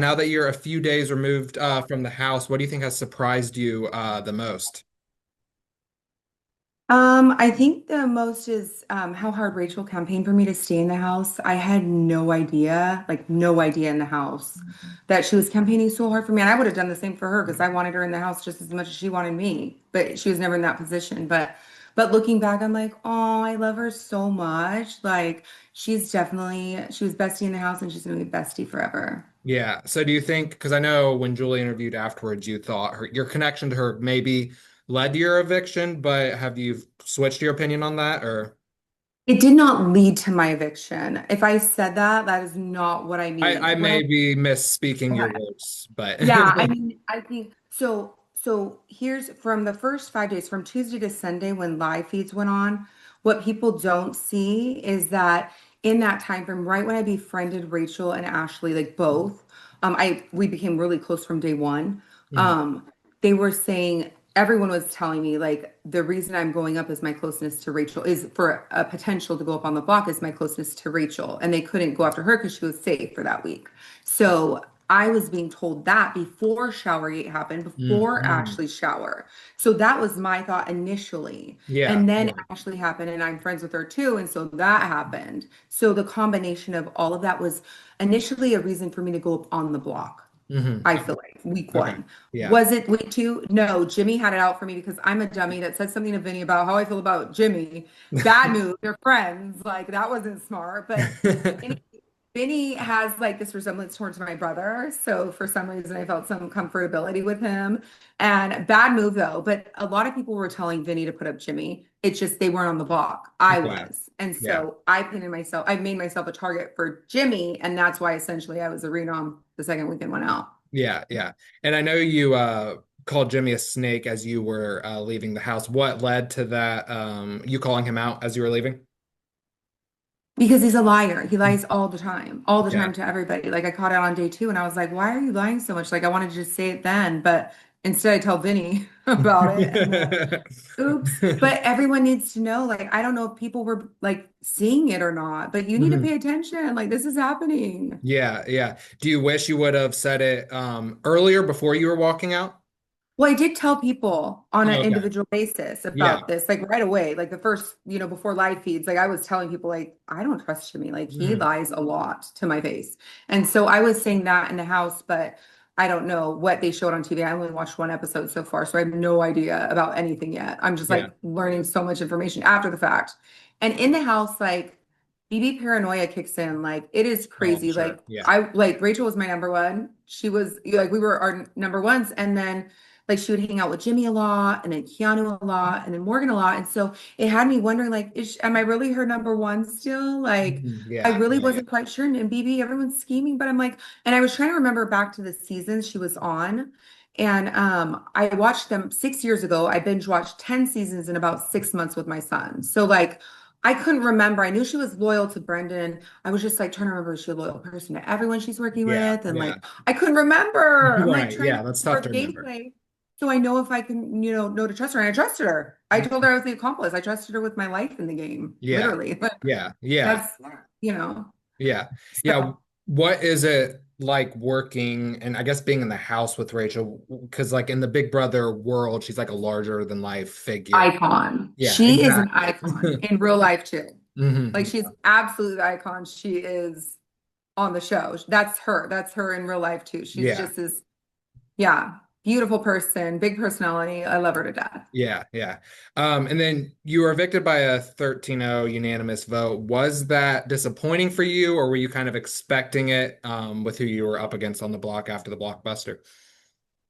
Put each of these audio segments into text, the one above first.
Now that you're a few days removed from the house, what do you think has surprised you the most? I think the most is how hard Rachel campaigned for me to stay in the house. I had no idea, like no idea in the house that she was campaigning so hard for me. And I would have done the same for her because I wanted her in the house just as much as she wanted me. But she was never in that position. But looking back, I'm like, oh, I love her so much. Like she was bestie in the house and she's gonna be bestie forever. Yeah. So do you think, because I know when Julie interviewed afterwards, you thought your connection to her maybe led to your eviction, but have you switched your opinion on that or It did not lead to my eviction. If I said that, that is not what I mean. I What may I be misspeaking your words, but Yeah, I mean, I think so. So here's from the first 5 days, from Tuesday to Sunday when live feeds went on, what people don't see is that in that time frame, right when I befriended Rachel and Ashley, like both, we became really close from day one. Mhm. Um, they were saying everyone was telling me like the reason I'm going up is my closeness to Rachel is for a potential to go up on the block is my closeness to Rachel, and they couldn't go after her because she was safe for that week. So I was being told that before Showergate happened, before Mhm. Ashley's shower. So that was my thought initially. Yeah, And then yeah. Ashley happened, and I'm friends with her too. And so that happened. So the combination of all of that was initially a reason for me to go up on the block. I Okay. feel like week Okay. one. Yeah. Was it week two? No, Jimmy had it out for me because I'm a dummy that said something to Vinny about how I feel about Jimmy. Bad move. They're friends. Like that wasn't smart. But Vinny has like this resemblance towards my brother. So for some reason, I felt some comfortability with him. And bad move though. But a lot of people were telling Vinny to put up Jimmy. It's just they weren't on the block. I Yeah. was. And Yeah. so I made myself a target for Jimmy. And that's why essentially I was a renom the second weekend went out. Yeah, yeah. And I know you called Jimmy a snake as you were leaving the house. What led to that you calling him out as you were leaving? Because he's a liar. He Mm. lies all the Yeah. time to everybody. Like I caught it on day two and I was like, why are you lying so much? Like I wanted to just say it then, but instead I tell Vinny about it. And then oops. But everyone needs to know, like, I don't know if people were like seeing it or not, but you need to Mhm. pay attention. Like, this is happening. Yeah, yeah. Do you wish you would have said it earlier before you were walking out? Well, I did tell people on an Okay. individual basis Yeah. about this, like right away, like the first, before live feeds, like I was telling people, like, I don't trust Jimmy. Like, he Mhm. lies a lot to my face. And so I was saying that in the house, but I don't know what they showed on TV. I only watched one episode so far, so I have no idea about anything yet. I'm just Yeah. like learning so much information after the fact. And in the house, like, BB paranoia kicks in. Like, it is Oh, I'm crazy. sure. Like, Yeah. I like Rachel was my number one. She was like, we were our number ones. And then like she would hang out with Jimmy a lot and then Keanu a lot and then Morgan a lot. And so it had me wondering, like, am I really her number one still? Like, Mhm. I Yeah. really Yeah. Yeah. wasn't quite sure. And BB, everyone's scheming, but I'm like, and I was trying to remember back to the seasons she was on. And I watched them 6 years ago. I binge watched 10 seasons in about 6 months with my son. So like I couldn't remember. I knew she was loyal to Brendan. I was just like trying to remember, is she a loyal person to everyone she's working Yeah. with? And Yeah. like I couldn't remember. I'm like Right. trying to Yeah. That's tough remember to remember. gameplay. So I know if I can, know to trust her. And I trusted her. I told her I was the accomplice. I trusted her with my life in the game, Yeah. literally. But Yeah. Yeah. that's, you know, Yeah. Yeah. so What is it like working and I guess being in the house with Rachel? Because like in the Big Brother world, she's like a larger than life figure. icon. Yeah, She is an exactly. icon in real life too. Like hmm she's absolutely the icon. She is on the show. That's her. That's her in real life too. She's Yeah. just as, yeah, beautiful person, big personality. I love her to death. Yeah, yeah. And then you were evicted by a 13-0 unanimous vote. Was that disappointing for you, or were you kind of expecting it with who you were up against on the block after the blockbuster?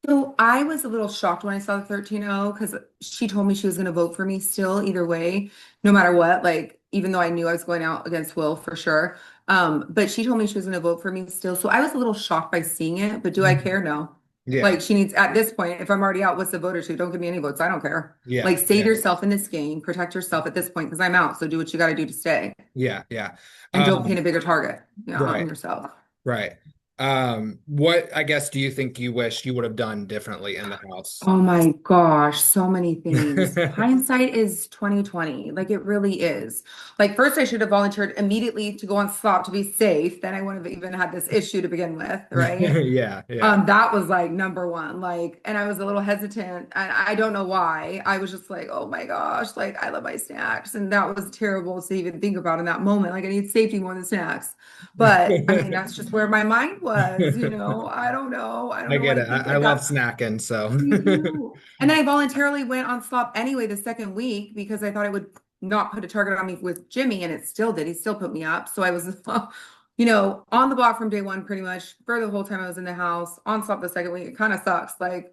So I was a little shocked when I saw the 13-0 because she told me she was going to vote for me still either way, no matter what. Like, even though I knew I was going out against Will for sure. But she told me she was going to vote for me still. So I was a little shocked by seeing it, but do I Mhm. care? No. Yeah, Like she needs at this point, if I'm already out, what's the voter to? Don't give me any votes. I don't care. yeah, Like save yeah, yourself in this game, protect yourself at this point because I'm out. So do what you got to do to stay yeah, yeah. and don't Um, paint a bigger target, on right, yourself. right. What, I guess, do you think you wish you would have done differently in the house? Oh my gosh, so many things. Hindsight is 2020. Like it really is. Like first I should have volunteered immediately to go on slop to be safe. Then I wouldn't have even had this issue to begin with, right? Yeah, yeah. That was like number one. Like, and I was a little hesitant. And I don't know why. I was just like, oh my gosh, like I love my snacks. And that was terrible to even think about in that moment. Like I need safety more than snacks. But I mean, that's just where my mind was, you know. I don't know. I don't I know. get I it. think I I love got snacking, so me too. And I voluntarily went on slop anyway the second week because I thought it would not put a target on me with Jimmy, and it still did. He still put me up. So I was, on the block from day one pretty much for the whole time I was in the house. On slop the second week. It kind of sucks. Like,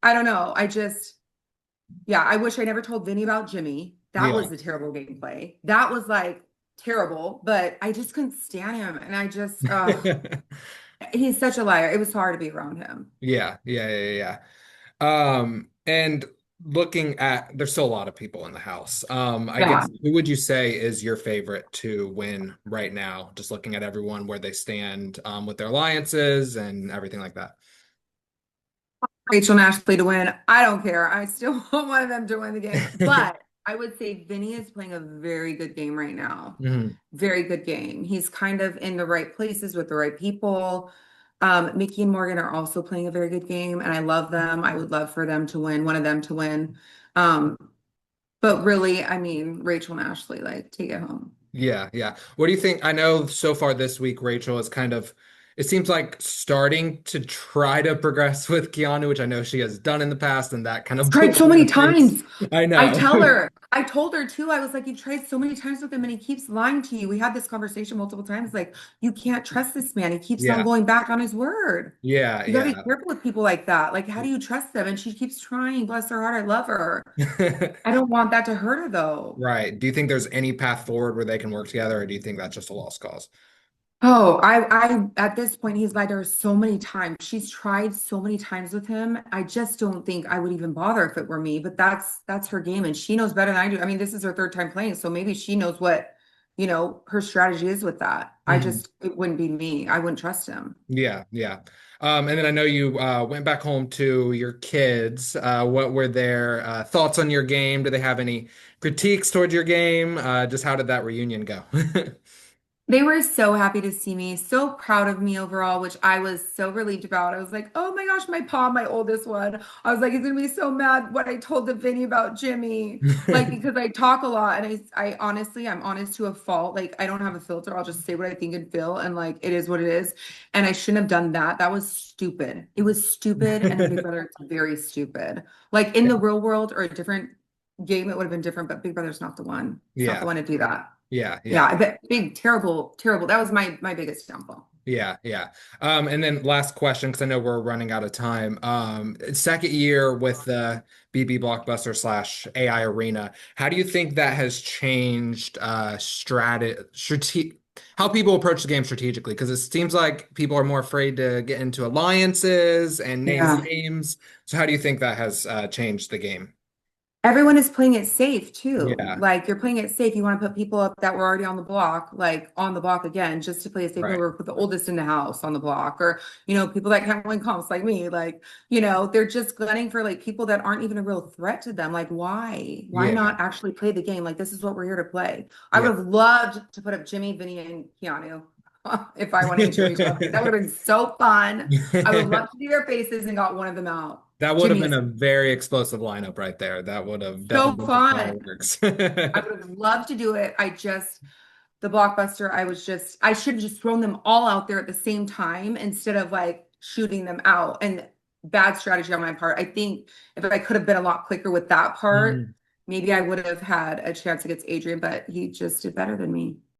I don't know. Yeah, I wish I never told Vinny about Jimmy. That yeah. was the terrible gameplay. That was like terrible, but I just couldn't stand him. And he's such a liar. It was hard to be around him. Yeah, yeah, yeah, yeah. And looking at, there's still a lot of people in the house. I Yeah. guess who would you say is your favorite to win right now? Just looking at everyone where they stand, with their alliances and everything like that. Rachel and Ashley to win. I don't care. I still want one of them to win the game. But I would say Vinny is playing a very good game right now. Mhm. Very good game. He's kind of in the right places with the right people. Mickey and Morgan are also playing a very good game, and I love them. I would love for them to win, one of them to win. Um, but really, I mean, Rachel and Ashley, like, take it home. Yeah, yeah. What do you think? I know so far this week, Rachel is kind of, it seems like starting to try to progress with Keanu, which I know she has done in the past, and that kind of blew Tried up so in many her face. times. I know. I told her too, I was like, you've tried so many times with him and he keeps lying to you. We had this conversation multiple times. Like, you can't trust this man. He keeps on Yeah, going back on his word. yeah, You gotta be yeah. careful with people like that. Like, how do you trust them? And she keeps trying. Bless her heart. I love her. I don't want that to hurt her though. Right. Do you think there's any path forward where they can work together, or do you think that's just a lost cause? Oh, at this point, he's lied to her so many times. She's tried so many times with him. I just don't think I would even bother if it were me, but that's her game and she knows better than I do. I mean, this is her third time playing, so maybe she knows what, her strategy is with that. It wouldn't be me. I wouldn't trust him. Yeah, yeah. And then I know you went back home to your kids. What were their thoughts on your game? Do they have any critiques towards your game? Just how did that reunion go? They were so happy to see me, so proud of me overall, which I was so relieved about. I was like, oh my gosh, my Paw, my oldest one. I was like, he's gonna be so mad what I told the Vinny about Jimmy. Like, because I talk a lot and I honestly, I'm honest to a fault. Like, I don't have a filter. I'll just say what I think and feel, and like it is what it is. And I shouldn't have done that. That was stupid. It was stupid. And in Big Brother, it's very stupid. Like in the real world or a different game, it would have been different, but Big Brother's not the one. It's not the Yeah, one to do that. yeah, Yeah, yeah. I bet big, terrible, terrible. That was my biggest downfall. Yeah, yeah. And then last question, because I know we're running out of time. Second year with the BB Blockbuster slash AI Arena, how do you think that has changed how people approach the game strategically? Because it seems like people are more afraid to get into alliances and name Yeah. names. So how do you think that has changed the game? Everyone is playing it safe too. Yeah, Like you're playing it safe. You want to put people up that were already on the block, like on the block again, just to play it safe. right. Or put the oldest in the house on the block, or people that can't win comps like me. Like, they're just gunning for like people that aren't even a real threat to them. Like, why? Why Yeah, not actually play the game? Like, this is what we're here to play. I yeah. would have loved to put up Jimmy, Vinny, and Keanu if I wanted to reach out. That would have been so fun. I would have loved to see their faces and got one of them out. That would have Jimmy been is a very explosive lineup right there. That would have so definitely been fun. fireworks. I would have loved to do it. The blockbuster, I should have just thrown them all out there at the same time instead of like shooting them out. And bad strategy on my part. I think if I could have been a lot quicker with that part, Mhm. maybe I would have had a chance against Adrian, but he just did better than me.